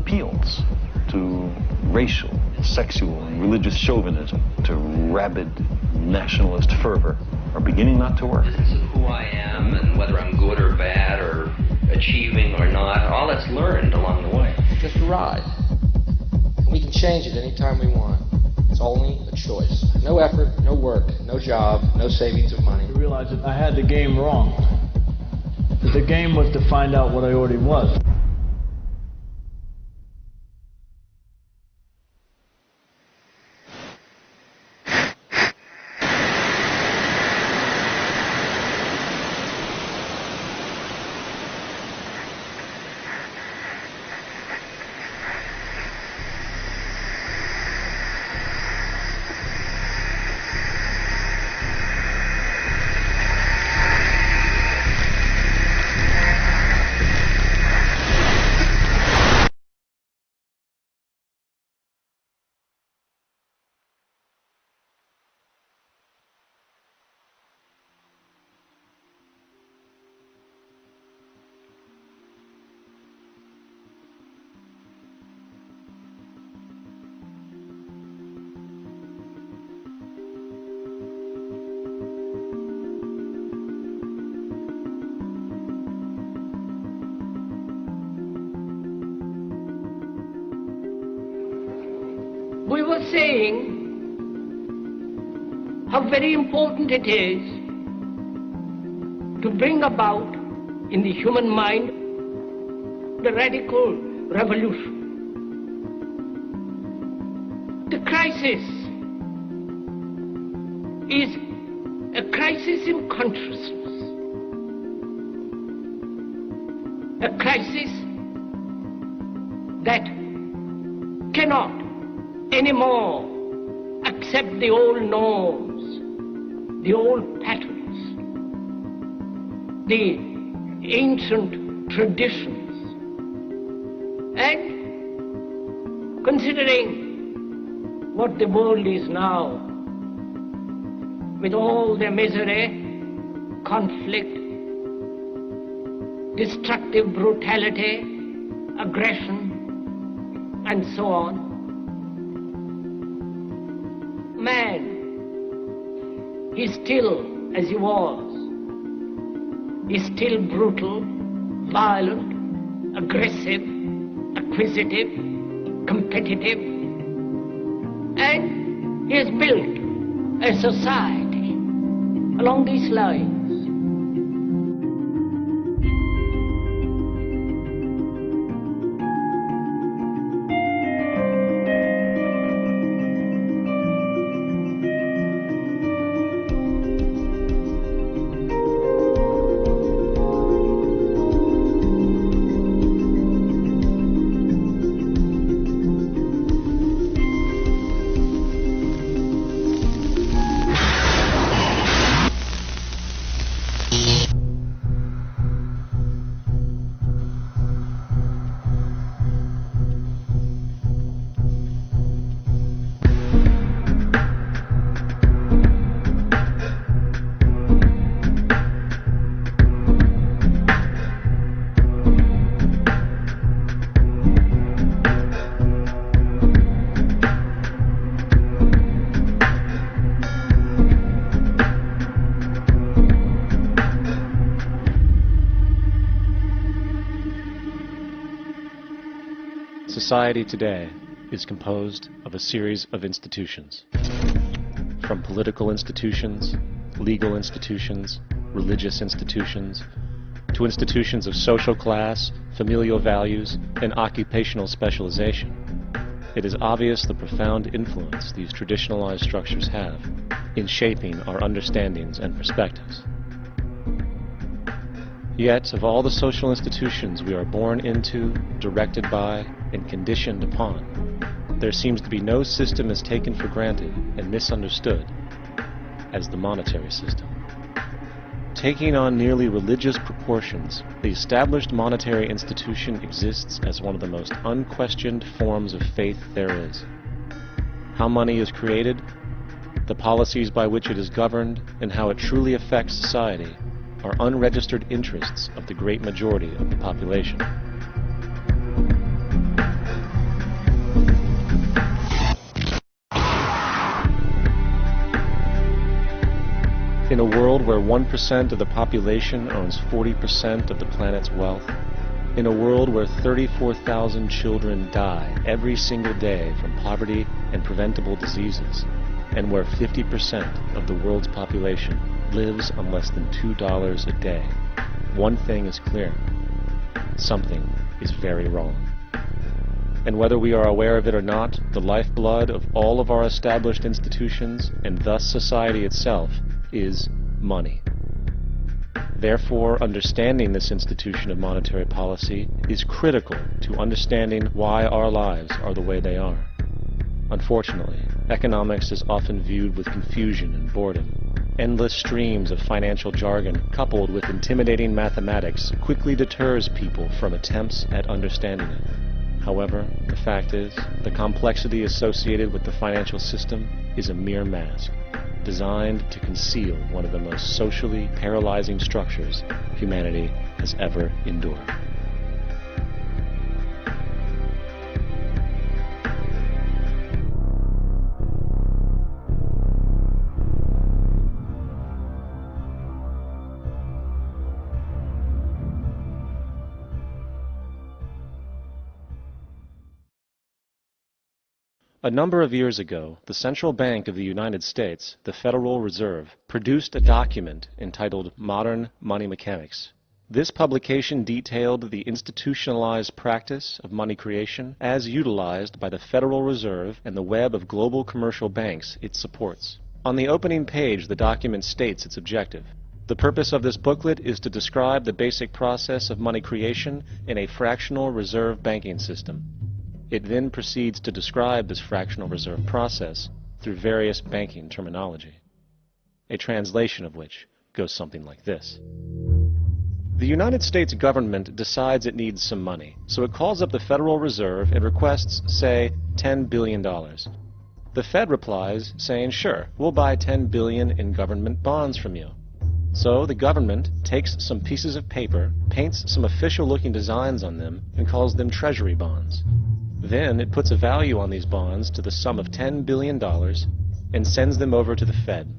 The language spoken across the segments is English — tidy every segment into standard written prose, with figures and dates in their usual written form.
appeals to racial, sexual, and religious chauvinism, to rabid nationalist fervor, are beginning not to work. The sense of who I am and whether I'm good or bad or achieving or not, all that's learned along the way. Just a ride. And we can change it anytime we want. It's only a choice. No effort, no work, no job, no savings of money. I realized that I had the game wrong. That the game was to find out what I already was. We were saying how very important it is to bring about in the human mind the radical revolution. The crisis is a crisis in consciousness, a crisis that cannot anymore accept the old norms, the old patterns, the ancient traditions. And considering what the world is now, with all the misery, conflict, destructive brutality, aggression, and so on, man is still as he was, is still brutal, violent, aggressive, acquisitive, competitive, and he has built a society along these lines. Society today is composed of a series of institutions. From political institutions, legal institutions, religious institutions, to institutions of social class, familial values, and occupational specialization. It is obvious the profound influence these traditionalized structures have in shaping our understandings and perspectives. Yet, of all the social institutions we are born into, directed by, and conditioned upon, there seems to be no system as taken for granted and misunderstood as the monetary system. Taking on nearly religious proportions, the established monetary institution exists as one of the most unquestioned forms of faith there is. How money is created, the policies by which it is governed, and how it truly affects society are unregistered interests of the great majority of the population. In a world where 1% of the population owns 40% of the planet's wealth, in a world where 34,000 children die every single day from poverty and preventable diseases, and where 50% of the world's population lives on less than $2 a day, one thing is clear: something is very wrong. And whether we are aware of it or not, the lifeblood of all of our established institutions, and thus society itself, is money. Therefore, understanding this institution of monetary policy is critical to understanding why our lives are the way they are. Unfortunately, economics is often viewed with confusion and boredom. Endless streams of financial jargon, coupled with intimidating mathematics, quickly deters people from attempts at understanding it. However, the fact is, the complexity associated with the financial system is a mere mask, designed to conceal one of the most socially paralyzing structures humanity has ever endured. A number of years ago, the Central Bank of the United States, the Federal Reserve, produced a document entitled Modern Money Mechanics. This publication detailed the institutionalized practice of money creation as utilized by the Federal Reserve and the web of global commercial banks it supports. On the opening page, the document states its objective. The purpose of this booklet is to describe the basic process of money creation in a fractional reserve banking system. It then proceeds to describe this fractional reserve process through various banking terminology, a translation of which goes something like this. The United States government decides it needs some money, so it calls up the Federal Reserve and requests, say, $10 billion. The Fed replies saying, sure, we'll buy $10 billion in government bonds from you. So the government takes some pieces of paper, paints some official-looking designs on them, and calls them treasury bonds. Then it puts a value on these bonds to the sum of $10 billion and sends them over to the Fed.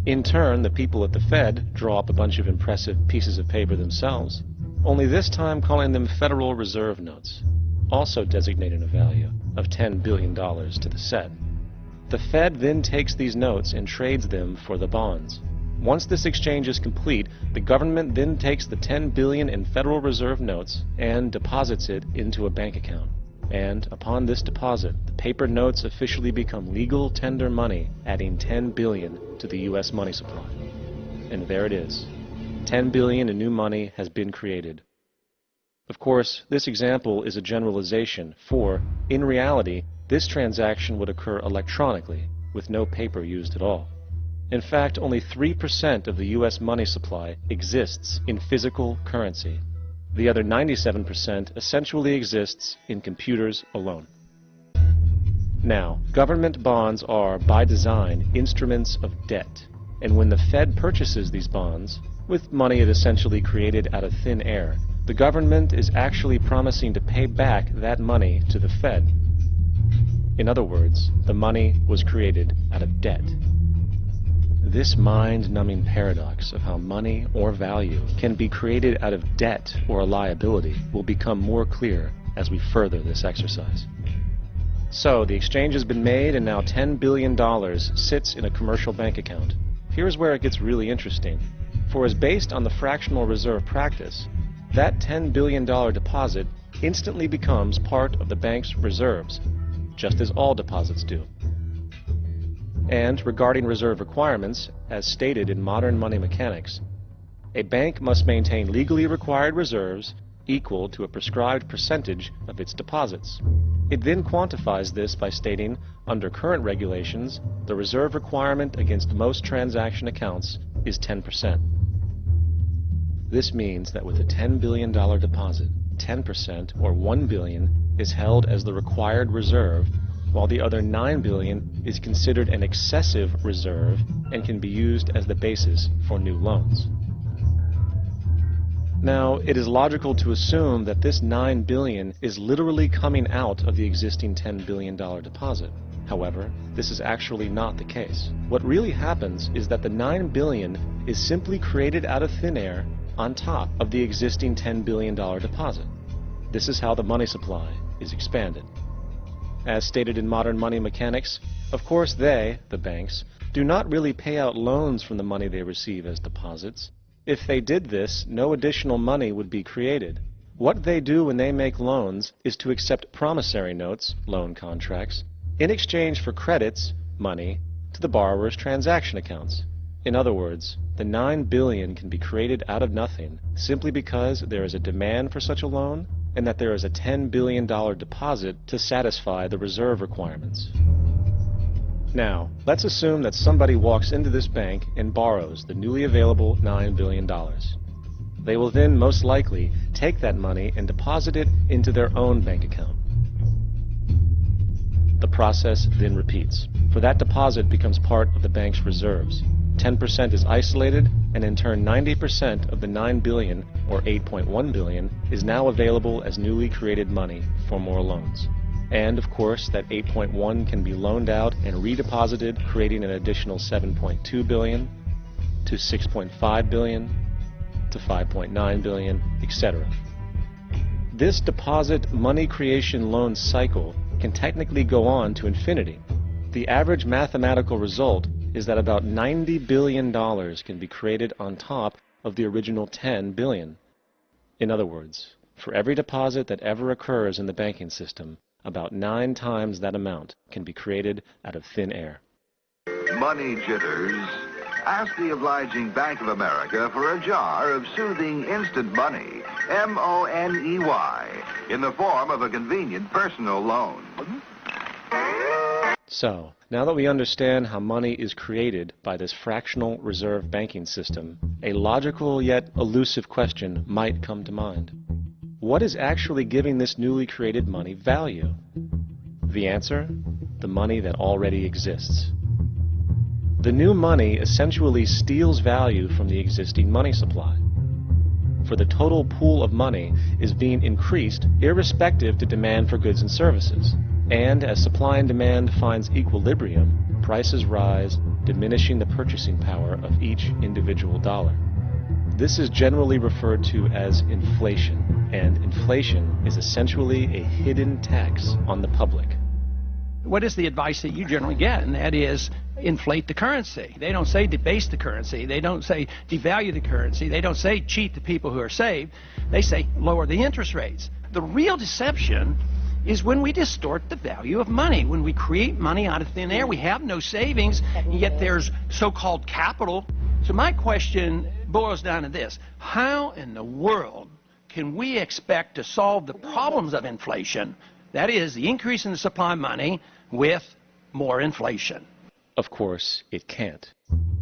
In turn, the people at the Fed draw up a bunch of impressive pieces of paper themselves, only this time calling them Federal Reserve notes, also designating a value of $10 billion to the set. The Fed then takes these notes and trades them for the bonds. Once this exchange is complete, the government then takes the $10 billion in Federal Reserve notes and deposits it into a bank account. And upon this deposit, the paper notes officially become legal tender money, adding $10 billion to the U.S. money supply. And there it is. $10 billion in new money has been created. Of course, this example is a generalization, for, in reality, this transaction would occur electronically, with no paper used at all. In fact, only 3% of the U.S. money supply exists in physical currency. The other 97% essentially exists in computers alone. Now, government bonds are, by design, instruments of debt. And when the Fed purchases these bonds, with money it essentially created out of thin air, the government is actually promising to pay back that money to the Fed. In other words, the money was created out of debt. This mind-numbing paradox of how money or value can be created out of debt or a liability will become more clear as we further this exercise. So, the exchange has been made and now $10 billion sits in a commercial bank account. Here's where it gets really interesting. For as based on the fractional reserve practice, that $10 billion deposit instantly becomes part of the bank's reserves, just as all deposits do. And regarding reserve requirements, as stated in modern money mechanics, a bank must maintain legally required reserves equal to a prescribed percentage of its deposits. It then quantifies this by stating, under current regulations, the reserve requirement against most transaction accounts is 10%. This means that with a $10 billion deposit, 10%, or $1 billion, is held as the required reserve, while the other $9 billion is considered an excessive reserve and can be used as the basis for new loans. Now, it is logical to assume that this $9 billion is literally coming out of the existing $10 billion deposit. However, this is actually not the case. What really happens is that the 9 billion is simply created out of thin air on top of the existing $10 billion deposit. This is how the money supply is expanded. As stated in modern money mechanics, of course they, the banks, do not really pay out loans from the money they receive as deposits. If they did this, no additional money would be created. What they do when they make loans is to accept promissory notes, loan contracts, in exchange for credits, money, to the borrower's transaction accounts. In other words, the 9 billion can be created out of nothing simply because there is a demand for such a loan and that there is a $10 billion deposit to satisfy the reserve requirements. Now, let's assume that somebody walks into this bank and borrows the newly available $9 billion. They will then most likely take that money and deposit it into their own bank account. The process then repeats, for that deposit becomes part of the bank's reserves. 10% is isolated, and in turn 90% of the 9 billion, or 8.1 billion, is now available as newly created money for more loans. And of course, that 8.1 can be loaned out and redeposited, creating an additional 7.2 billion, to 6.5 billion, to 5.9 billion, etc. This deposit money creation loan cycle can technically go on to infinity. The average mathematical result is that about $90 billion can be created on top of the original 10 billion. In other words, for every deposit that ever occurs in the banking system, about 9 times that amount can be created out of thin air. Money jitters. Ask the obliging Bank of America for a jar of soothing instant money, M-O-N-E-Y, in the form of a convenient personal loan. So, now that we understand how money is created by this fractional reserve banking system, a logical yet elusive question might come to mind. What is actually giving this newly created money value? The answer? The money that already exists. The new money essentially steals value from the existing money supply. For the total pool of money is being increased irrespective to demand for goods and services. And as supply and demand finds equilibrium, prices rise, diminishing the purchasing power of each individual dollar. This is generally referred to as inflation, and inflation is essentially a hidden tax on the public. What is the advice that you generally get? And that is, inflate the currency. They don't say debase the currency. They don't say devalue the currency. They don't say cheat the people who are saved. They say lower the interest rates. The real deception is when we distort the value of money. When we create money out of thin air, we have no savings, and yet there's so-called capital. So my question boils down to this: how in the world can we expect to solve the problems of inflation, that is, the increase in the supply of money, with more inflation? Of course, it can't.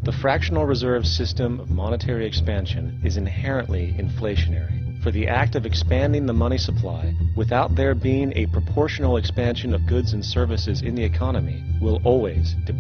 The fractional reserve system of monetary expansion is inherently inflationary. For the act of expanding the money supply, without there being a proportional expansion of goods and services in the economy, will always debase